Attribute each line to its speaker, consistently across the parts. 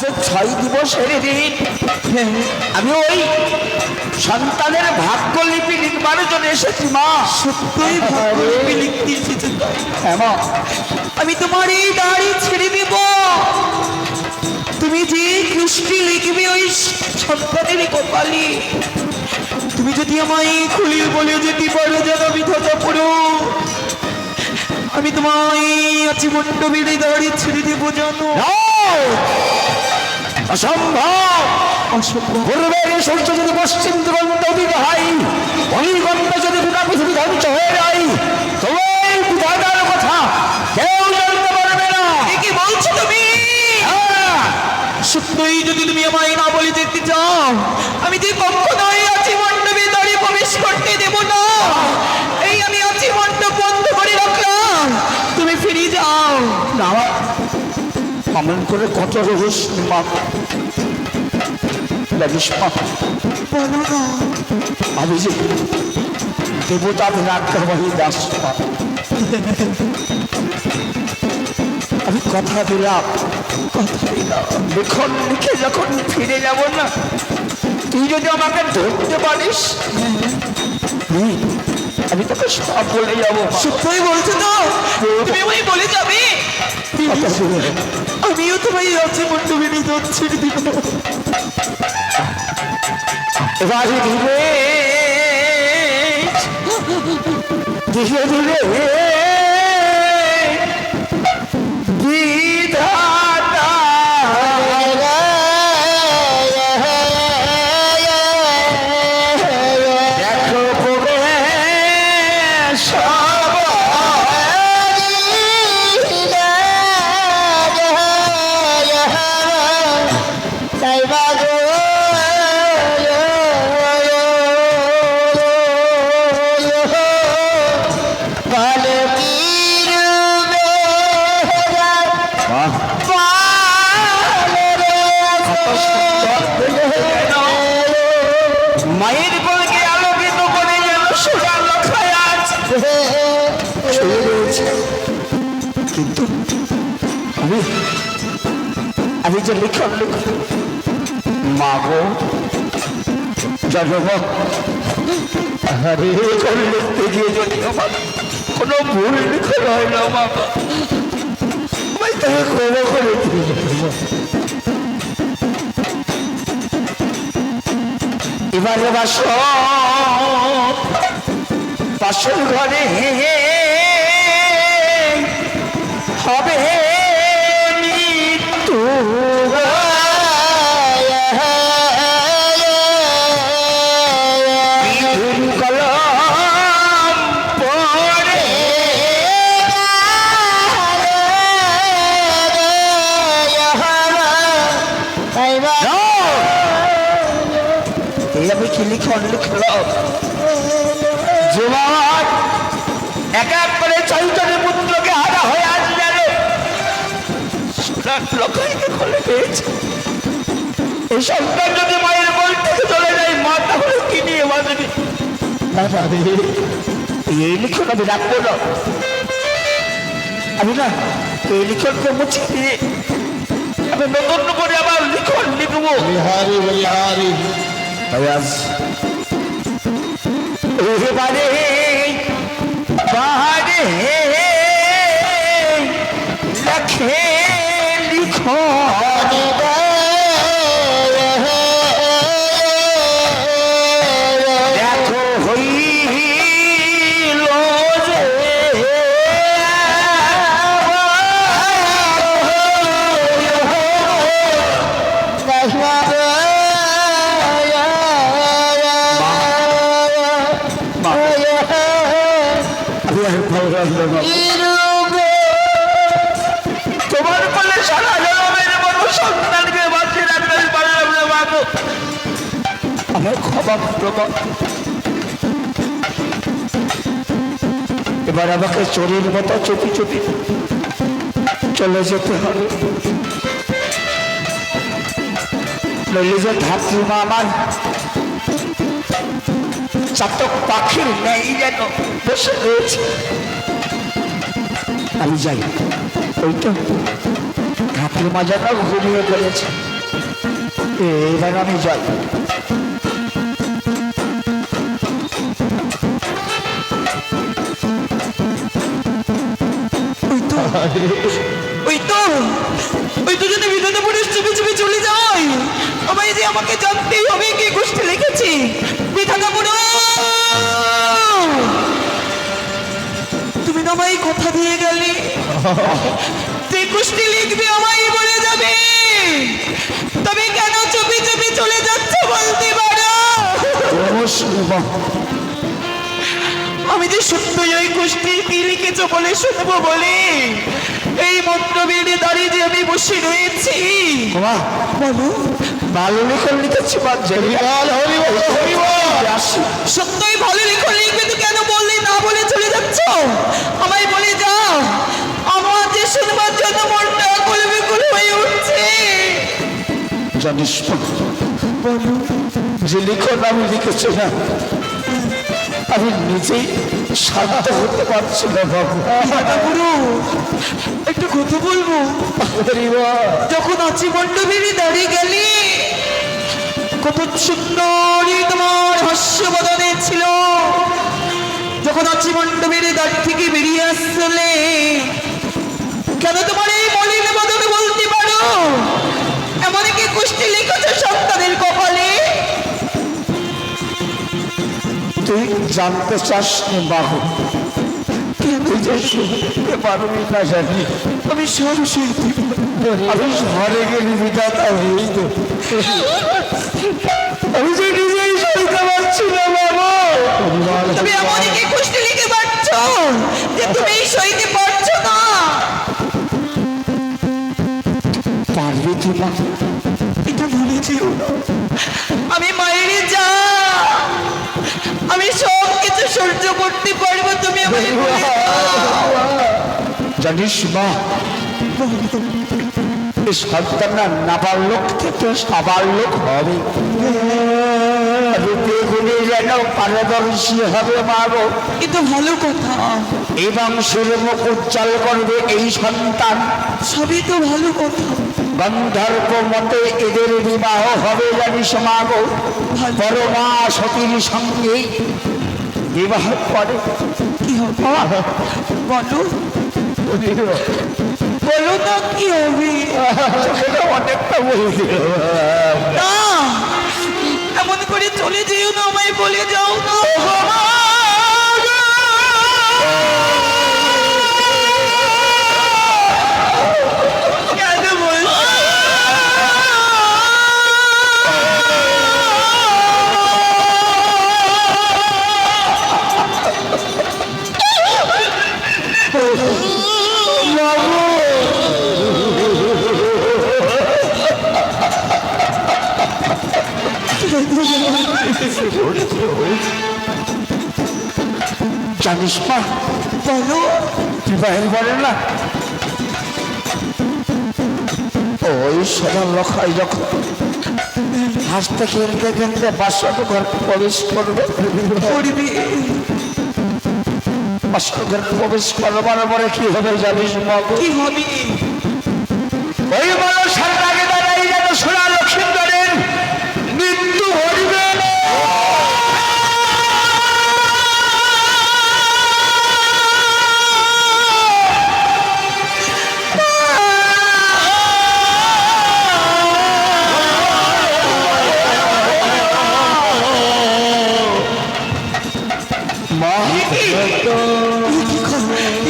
Speaker 1: আজ 6 দিবসের দিন আমি ওই সন্তানের ভাগ্যলিপি লিখবার জন্য এসেছি মা।
Speaker 2: সত্যই ভাগ্যলিপি লিখতে এসেছে তো?
Speaker 1: হ্যাঁ মা।
Speaker 2: আমি তোমার এই দাড়ি ছেড়ে দিব, তুমি যে কৃষ্টি লিখবে ওই সন্তানের কপালে, তুমি যদি আমায় খুলি বলে যেতে পারো যেন বিধাতা পুরো, আমি তোমায় আছি মণ্ডপের দাড়ি ছেড়ে দেবো জানো।
Speaker 1: অসম্ভব।
Speaker 2: অসম্ভব।
Speaker 1: পূর্বের সূর্য যদি পশ্চিম দিগন্ত উদিত হয়, অনিগন্ত যদি গোটা পৃথিবী ধ্বংস হয়ে যায়, তবে এই বিধাতার কথা কেউ জানতে পারবে না।
Speaker 2: কি বলছো তুমি? সত্যই যদি তুমি আমায় না বলে দেখতে চাও, আমি যে কখনোই আছি মণ্ডপে দাঁড়িয়ে প্রবেশ করতে দেব না। এই আমি আছি মণ্ডপ বন্ধ করে রাখলাম, তুমি ফিরে যাও।
Speaker 1: না এমন করে কত রহস্য মা লাগিস মা।
Speaker 2: বলো না।
Speaker 1: আমি যে দেবতাদের আজ্ঞাবাহী দাস মা। আমি কথা দিলাম লিখন লিখে যখন ফিরে যাব না, তুই যদি আমাকে ধরতে পারিস আমি তোকে সব বলে যাবো।
Speaker 2: সত্যই বলছো তো? তুমি আমায় বলে যাবে? আমিও তোমায় আছি মণ্ডপে নিয়ে যাচ্ছি দিব।
Speaker 1: এবার ধীরে ধীরে ধীরে বিধাতা দেখো পড়ে সব মায়ের বলকে আলোকিত করে যেন সোনার লক্ষায় আজ শুয়ে রয়েছে। কিন্তু আমি যে লিখন মা গো জন্ম আরে কোন লিখতে গিয়ে যদি আমার কোনো ভুল লিখন হয় না মা, আমি তাকে ক্ষমা করে দিই। এবারে বাসর ঘরে হবে মৃত্যু, কলম পড়ে আমি কি লিখন লিখলাম জীবন এক এক করে চৈতন্য পুত্রকে হারা হয়ে আসলে লোকাইকে খোলে পেয়েছে। এই সন্তান যদি মায়ের বল থেকে চলে যায়, মা তাহলে কি নিয়ে বাঁচবি? এই লিখন আমি রাখবো না, আমি না এই লিখনকে মুছিয়ে দিয়ে আমি নতুন করে আবার লিখন লিখবো।
Speaker 3: বিহারি বিহারি
Speaker 1: এবারে বাহারে লেখে লিখন দেখো হইল যে তোমার বলে সারা জনমের মতো সন্তানকে বাঁচিয়ে রাখতে পারলাম না বাবু, আমার ক্ষমা প্রমাণ। এবার আমাকে চোরের মতো চুপি চুপি চলে যেতে হবে, নইলে যে ধাত্রীমা আমার চাতক পাখির নেই যেন বসে রয়েছে। আমি যাই, ওই তো ঠাকুর মা যেন ঘুমিয়ে পড়েছে। এবার আমি যাই।
Speaker 2: ওই তো যদি বিধাতা পুরুষ চুপি চুপি চলে যায়, আমায় যে আমাকে জানতেই হবে কি গোষ্ঠী লিখেছি। বিধাতা পুরুষ, তুমি তো আমায় কথা দিয়ে গেলে যে গোষ্ঠী লিখবে আমায় বলে যাবে, তবে কেন চুপি চুপি চলে যাচ্ছে বলতে পারো? আমি যে সত্যই ওই গোষ্ঠী কি লিখেছ বলে শুনবো বলে এই মন্ত্র বেড়ে দাঁড়িয়ে যে আমি বসে রয়েছি। বলো,
Speaker 1: ভালো লিখন লিখেছি,
Speaker 2: সত্যই ভালো লিখন লিখবে তো কেন বললে না বলে চলে যাচ্ছ? আমায় বলে যাও, আমার যে শুনবার জন্য মনটা কুলবিকুল হয়ে উঠছে।
Speaker 1: জানিস যে লিখন আমি লিখেছি না, আমি নিজেই শান্ত হতে পারছি না বাবু।
Speaker 2: গুরু, একটু কথা বলবো? যখন আছি মণ্ডপে দাঁড়িয়ে গেলি, কত সুন্দরী তোমার হাস্যবদনে ছিল। যখন আছি মণ্ডপের দাঁড়ি থেকে বেরিয়ে আসলে, কেন তোমার এই মলিন বদনে বলতে পারো এমন কি কুষ্টি লিখেছ সন্তানের কপালে?
Speaker 1: তুই জানতে চাস নি বাবু, তুই যে শুনতে পারবি না জানি।
Speaker 2: আমি সব শুনতে,
Speaker 1: আমি ঘরে গেলি বিধাতা হয়ে তো, আমি যে নিজেই শুনতে পারছি না বাবু।
Speaker 2: তুমি এমন কি কুষ্টি লিখে পাচ্ছ যে তুমি সইতে পারছো না?
Speaker 1: পারবি তুই না?
Speaker 2: এটা ভুলে যেও না, আমি মায়েরই যা, আমি সব কিছু সহ্য করতে পারবো, তুমি আমায় বলে দাও।
Speaker 1: জানিস মা, এই সন্তান না নাবার লোক থেকে সবার লোক হবে, রূপে গুণে যেন পারদর্শী হবে মা গো।
Speaker 2: কিন্তু ভালো কথা,
Speaker 1: এই বংশের মুখ উজ্জ্বল করবে এই সন্তান।
Speaker 2: সবই তো ভালো কথা।
Speaker 1: গন্ধর্ব মতে এদের বিবাহ হবে জানিস মা গো, পরমা সতীর সঙ্গে বিবাহ করে।
Speaker 2: কি হবে বলো, বলো না কি হবে?
Speaker 1: অনেকটা বলছি
Speaker 2: না, এমন করে চলে যেও না, আমায় বলে যাও না। কেন বলছো?
Speaker 1: জানিস মা,
Speaker 2: বলো,
Speaker 1: বিবাহের বলে না ওই সবার লোকাই যখন হাসতে খেলতে খেলতে বাসর ঘর প্রবেশ করবে, বাসর ঘর প্রবেশ করবার পরে কি হবে জানিস মা?
Speaker 2: কি হবে?
Speaker 1: ওই মানুষের আগে দাঁড়াই যেন সোনা লক্ষ্মীন্দরের মৃত্যু ঘটবে।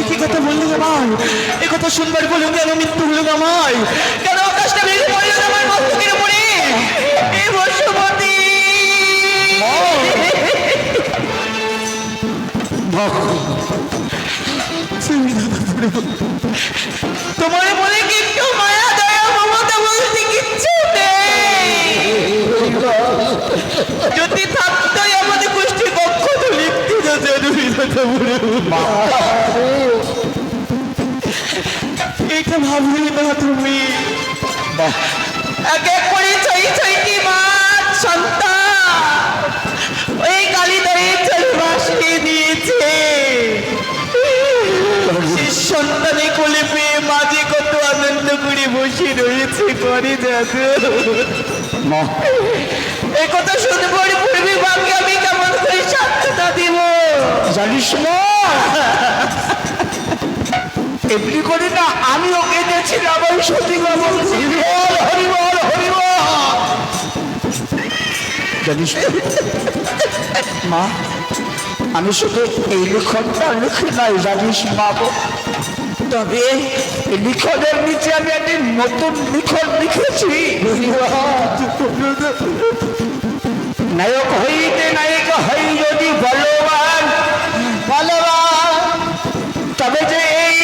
Speaker 2: কি কথা বললি আমার? এ কথা শুনবার বলুন কেন মৃত্যু হলো আমায়? কেন আকাশটা ভেঙে পড়লো আমার মস্তকের উপরে? এ বসুমতী, তোমার বলে কি একটু মায়া দয়া মমতা বলতে কিচ্ছু নেই? যদি থাকতোই আমাদের গোষ্ঠী পক্ষ তো লিখতে যাচ্ছে। এটা ভাবলি না তুমি? এক এক করে ছয়টি মাছ সন্তান ওই কালীদয়ের চলে বাসিয়ে দিয়েছে। সে সন্তানে কোলে পেয়ে মাঝে কত আনন্দ করে বসে রয়েছে করে দাদু।
Speaker 1: মা
Speaker 2: এ কথা শুনবার পূর্বে বাকি আমি কেমন করে সান্ত্বনা দিব?
Speaker 1: জানিস না এমনি করি না, আমিও কেঁদেছিলাম ওই সতী বাবু। হরিবল হরিবল হরিবল। জানিস না, মা আমি শুধু এই লিখনটা লিখি নাই জানিস মা গো।
Speaker 2: তবে
Speaker 1: এই লিখনের নিচে আমি একটি নতুন লিখন লিখেছি। নায়ক হইতে নায়ক হই যদি বলবান বলবান, তবে যে এই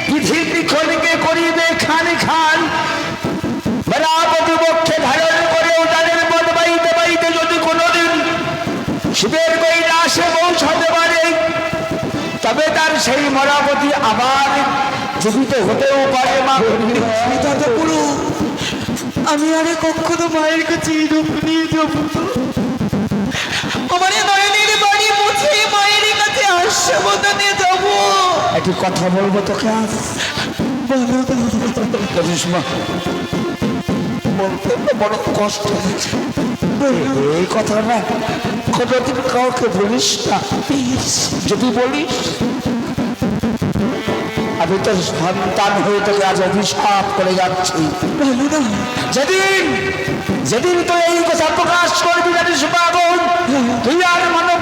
Speaker 1: বিধির লিখনকে করিবে খান খান। বেলাপতি বক্ষে ধারণ করেও তাদের পদ বাইতে বাইতে যদি কোনোদিন শিবের কৈলাসে পৌঁছাতে পারে, তবে তার সেই মরাপতি আবার জীবিত হতেও পারে। মা
Speaker 2: দাদা পুরো আমি আরে কখনো মায়ের কাছে এরূপ নিয়ে যাবো না। আমার নয়নের বাড়ি মুছে মায়ের কাছে আশ্বাবদানে যাব।
Speaker 1: একটি কথা বলবো তোকে আজ। জানিস মা, বলতে তো বড় কষ্ট হচ্ছে। এই কথা না কোনোদিন কাউকে বলিস না। যদি বলিস আমি তোর সন্তান হয়ে তোকে আজ অভিশাপ করে যাচ্ছি। যেদিন যেদিন তুই এই কথা প্রকাশ করবি জানিস বাবু, তুই আর মানব